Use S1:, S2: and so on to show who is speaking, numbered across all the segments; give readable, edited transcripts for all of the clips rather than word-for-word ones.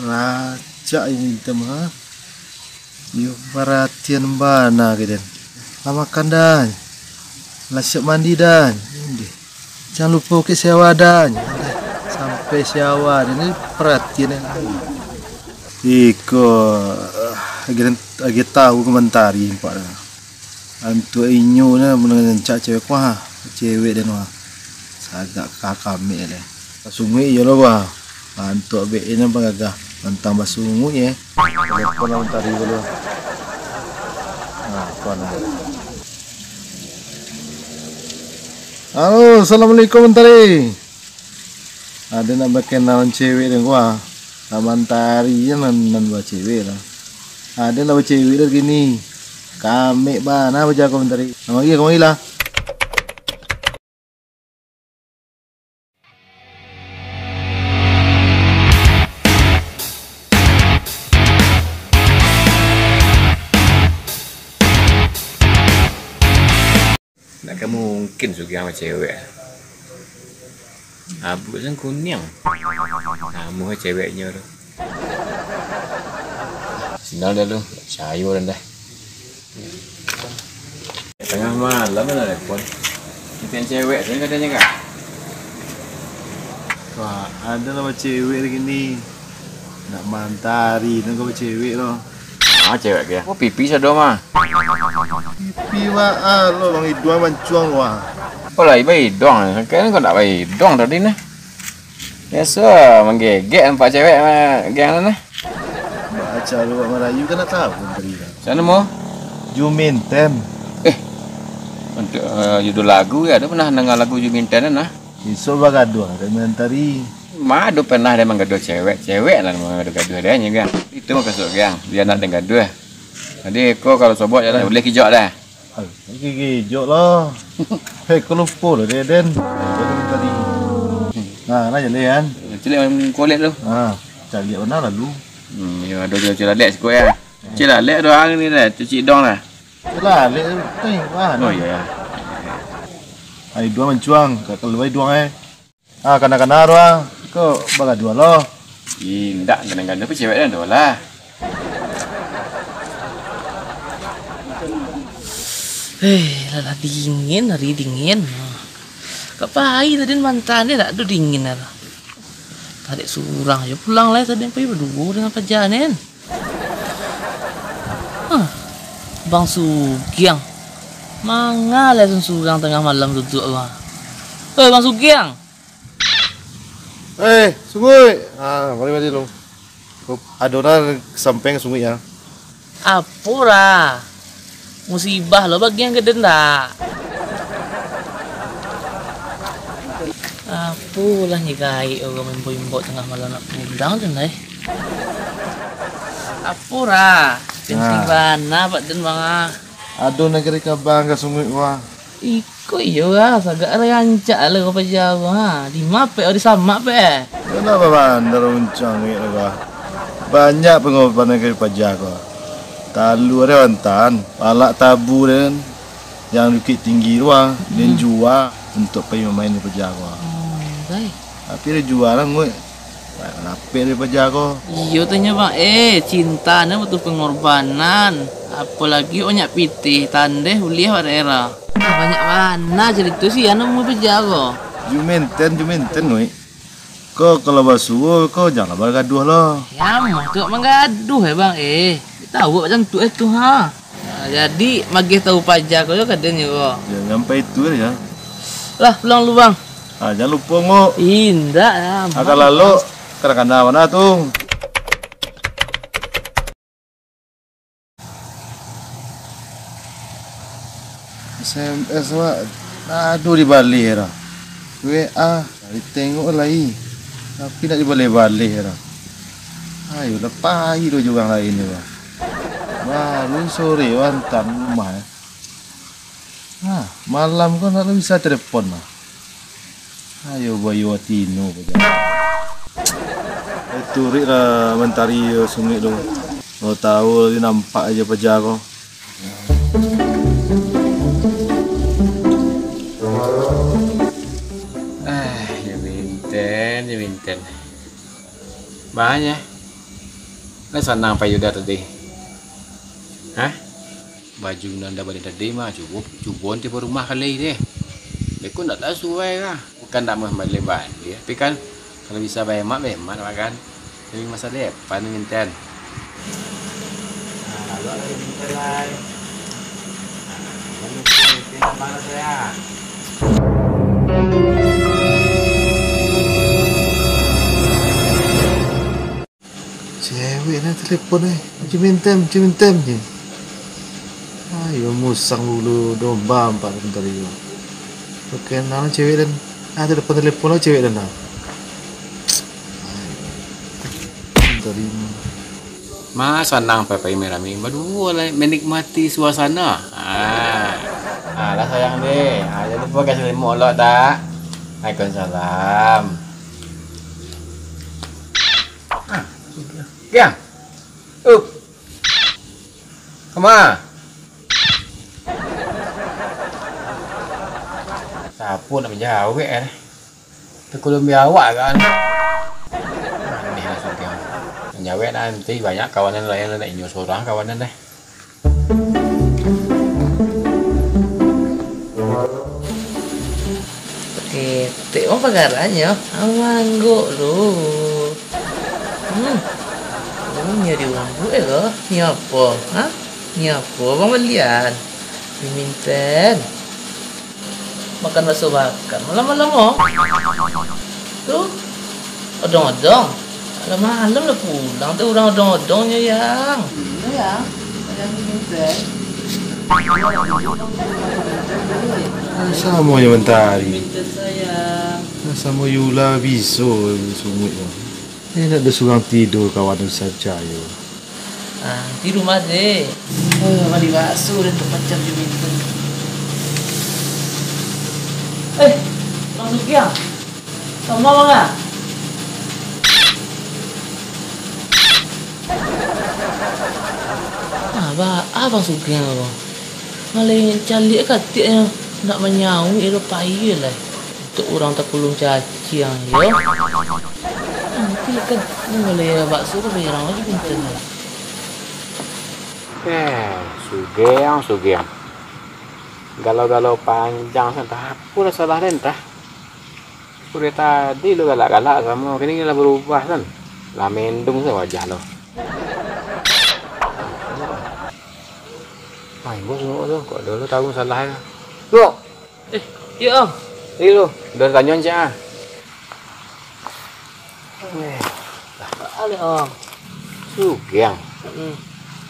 S1: Raja ini teman. Yuk perhatian bana gitu. Lah makan dan. Lah siap mandi dan. Jangan lupa ke sewa dan. Sampai sewa ini perhatian yang iko lagi tahu komentari pak. Antu inyo na mengencak cewek wah, cewek dan wah. Sagak kakame le. Sungui yo lo wah. Antu be ini bagagah tentang basungu ya. Telepon komentari dulu. Nah, apa nama? Halo, assalamualaikum mentari. Ada nak kenalan cewek dan gua. Mantari ya nan bawa cewek lah. Ada nak bawa cewek dah gini. Kami bana baca komentari. Nama dia kamu hilang.
S2: Nak kamu mungkin suka sama cewek. Abu kan kuning. Kamu ceweknya tu. Sendal dah lu, sayur dah. Tengah malam mana telepon. Kita cewek tu katanya kak.
S1: Wah, ada nama cewek begini. Nak mantari, nak bawa cewek loh.
S2: Ah cewek dia. Oh pipi sado mah.
S1: Pipi wah, lo bang idua mancuang wah.
S2: Oh lah ibai dong. Kan kau nak ibai dong tadi nah. Biasa menggegek nampak cewek geng nah.
S1: Baca lu Melayu kan tak tahu menteri.
S2: Sana mau?
S1: Juminten.
S2: Untuk judul lagu ya, ada pernah dengar lagu Juminten nah?
S1: Iso bagado ada menteri.
S2: Madu pernah dia menggaduh cewek lah menggaduh dia nya gang. Itu mah kasut gang, dia nak dengan gaduh. Jadi kau kalau sobot jalan boleh kijok dah.
S1: Gigi jok lah. Hei kau lupa lah dia den. Menteri. Nah, nak jalan.
S2: Cilik kulit lu.
S1: Cari mana lalu?
S2: Ya ada jalan lek sikit ya. Cilik lek doang ni dah, cuci dong lah.
S1: Celah lek tu wah.
S2: Oh ya.
S1: Ai dua mencuang, kalau ai dua kana-kana doang. Kau baga dua loh.
S2: Indak kadang-kadang tapi cewek dah lah.
S3: Lala dingin, hari dingin. Kapai tadi mantannya tak ada dingin lah. Tadi surang aja pulang lah tadi pergi berdua dengan pajanen. Bang Sugiang. Manga lah surang tengah malam duduk lah. Bang Sugiang.
S1: Sungguh. Mari lu. Adona sampeng sungguh ya.
S3: Apura. Musibah lo bagian gede ndak. Apulah nyigai orang membo-membo tengah malam nak pulang tu nih. Apura. Penting bana pak den bang.
S1: Aduh negeri kabang ka sungguh wah.
S3: Iko iyo lah, sagak rancak lah kau pajak ha. Di mape atau di sama pe.
S1: Kenapa bandar uncang ni lah. Banyak pengorbanan negeri pajak kau. Talu ada wantan, palak tabu dan yang bukit tinggi ruang dan jual untuk pergi main di pajak kau.
S3: Baik.
S1: Tapi dia jual lah gue. Kenapa dia pajak kau?
S3: Iyo tanya bang, cinta ni betul pengorbanan. Apalagi onyak pitih, tandeh uliah pada era. Banyak mana cerita sih, anak mau pajak kau.
S1: Juminten gue. Kau kalau basuh, kau jangan bergaduh loh.
S3: Ya mah tu menggaduh bang, tahu macam tu itu ha. Jadi magih tahu pajak kau kadang kau.
S1: Ya sampai itu ya.
S3: Lah pulang lu bang.
S1: Jangan lupa ngok.
S3: Indah ya.
S1: Agak lalu kadang-kadang mana tuh? SMS wah, aduh di balik lah. WA, ditengok lagi. Tapi nak dibalik-balik lah. Ayo lepas hidup juga orang lain ni lah. Wah, lu sore wantan rumah. Malam kau nak bisa telepon lah. Ayo bayu Atino aja. Itu rik mentari sungai tu. Kau tahu dia nampak aja pajak kau.
S2: Juminten. Banyak. Kan senang payu dah tadi. Hah? Baju nanda balik tadi mah cubon tipe rumah kali deh. Aku nak tak sesuai lah. Bukan tak mau balik balik. Tapi kan kalau bisa behemat kan. Tapi masa depan minten. Nah, lalu ada minten lain. Minten mana saya?
S1: Cewek nak telefon Cimentem je. Ayo musang dulu domba empat bentar itu. Kenal cewek dan telepon lah cewek dan terima.
S2: Mas senang papai merami. Berdua lah menikmati suasana. Lah sayang deh. Jangan lupa kasih molot tak. Waalaikumsalam. Kiang. Kemana? Siapa nak menjawab Terkulum biawak kan. Ini langsung Kiang. Menjawab nanti banyak kawanan lain nak inyo seorang kawanan deh.
S3: Oke, tengok pagarannya. Amanggo lu. Nyari uang gue loh. Ni apa? Hah? Ni apa? Bang belian. Diminten. Makan bakso bakar. Malam-malam oh. Tuh. Odong-odong. Malam lah pulang. Tuh orang odong-odongnya yang. Itu yang. Yang diminten.
S1: Sama yang mentari.
S3: Minten sayang.
S1: Sama Yula biso sungguh. Ini nak ada surang tidur kawan saja yo.
S3: Di rumah deh. Mari bakso dan macam diminten. Bang Sugiang. Sama bang ah? Abang Sugiang bang. Malah calik katiknya nak menyawi itu payah lah. Untuk orang tak kulung caci yang ya. Nanti kan boleh bakso ke bayar lagi pintar.
S2: Sugiang. Galau-galau panjang entah apa dah salah dan entah. Sudah tadi lu galak-galak sama kini lah berubah kan. Lah mendung sa wajah lo. Main bos tu kok dulu tahu salah. Lu.
S3: Ya om.
S2: Ni lu, dah tanya aja.
S3: Ale om.
S2: Sugiang.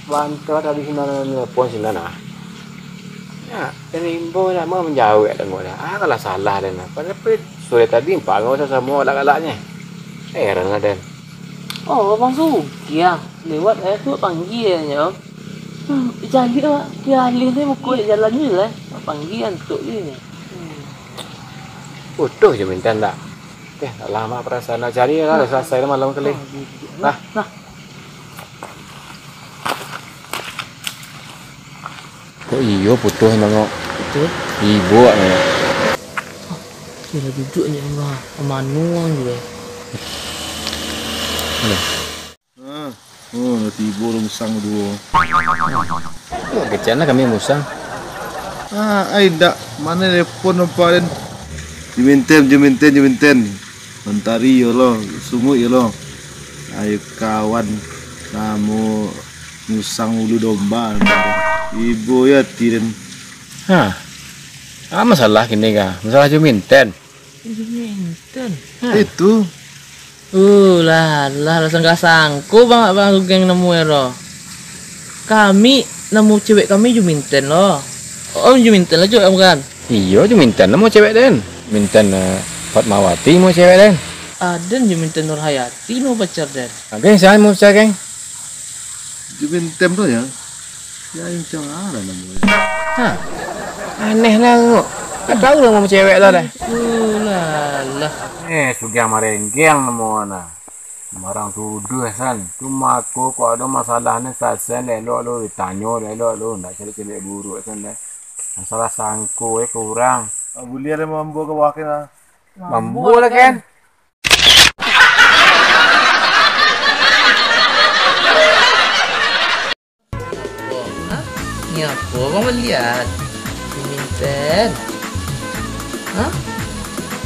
S2: Bantu tadi sini nelpon sini nah. Ya, ini imbo nak mau menjawab dan gua kalau salah dan apa tapi sore tadi pak nggak usah semua galak-galaknya. Heran lah dan.
S3: Oh, Bang Sugiang lewat tu panggilnya om. Jadi dia alih ni mukul jalan ni lah. Panggilan tu ni.
S2: Utuh je minta tak. Tak lama perasaan nak cari lah selesai malam kali. Nah. Kok iyo putus nengok.
S3: Betul.
S2: Ibu ni.
S3: Dia duduk ni manuang je.
S1: Tiba orang musang dua.
S2: Kecana kami musang.
S1: Ai dak mana telefon apa dan Jementen. Mentari yo lo, sungguh yo lo. Ayo kawan kamu musang ulu domba. Ibu ya tiren.
S2: Masalah kini kah? Masalah Jementen.
S1: Itu.
S3: Lah sangka-sangko bang Sugiang nemu ero. Kami nemu cewek kami Juminten loh. Oh Juminten lah juga bukan?
S2: Iya Juminten nemu cewek den. Minten Fatmawati mau cewek den.
S3: Aden Juminten Nurhayati mau pacar den.
S2: Geng saya mau pacar geng.
S1: Jementen tu ya. Ya yang macam mana namanya?
S2: Aneh lah. Tak tahu lah mau cewek lah dah.
S3: Lah.
S2: Sugiang marenggeng nemu ana. Marang tuduh san. Cuma aku kok ada masalah ni sasen elok lu ditanya elok lu ndak cari-cari buruk san dah. Masalah sangko kurang.
S1: Boleh ada mampu ke wakil lah.
S2: Mampu lah kan.
S3: Ini apa? Abang melihat. Minten. Hah?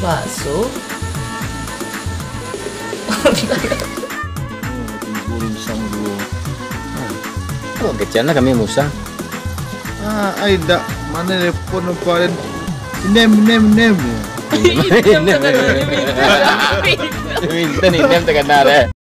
S3: Bakso?
S1: Burung sang dulu.
S2: Oh, kecil lah kami musang.
S1: Ay dak mana telepon apa dan nem.
S2: Minta nih, nem terkenal ya.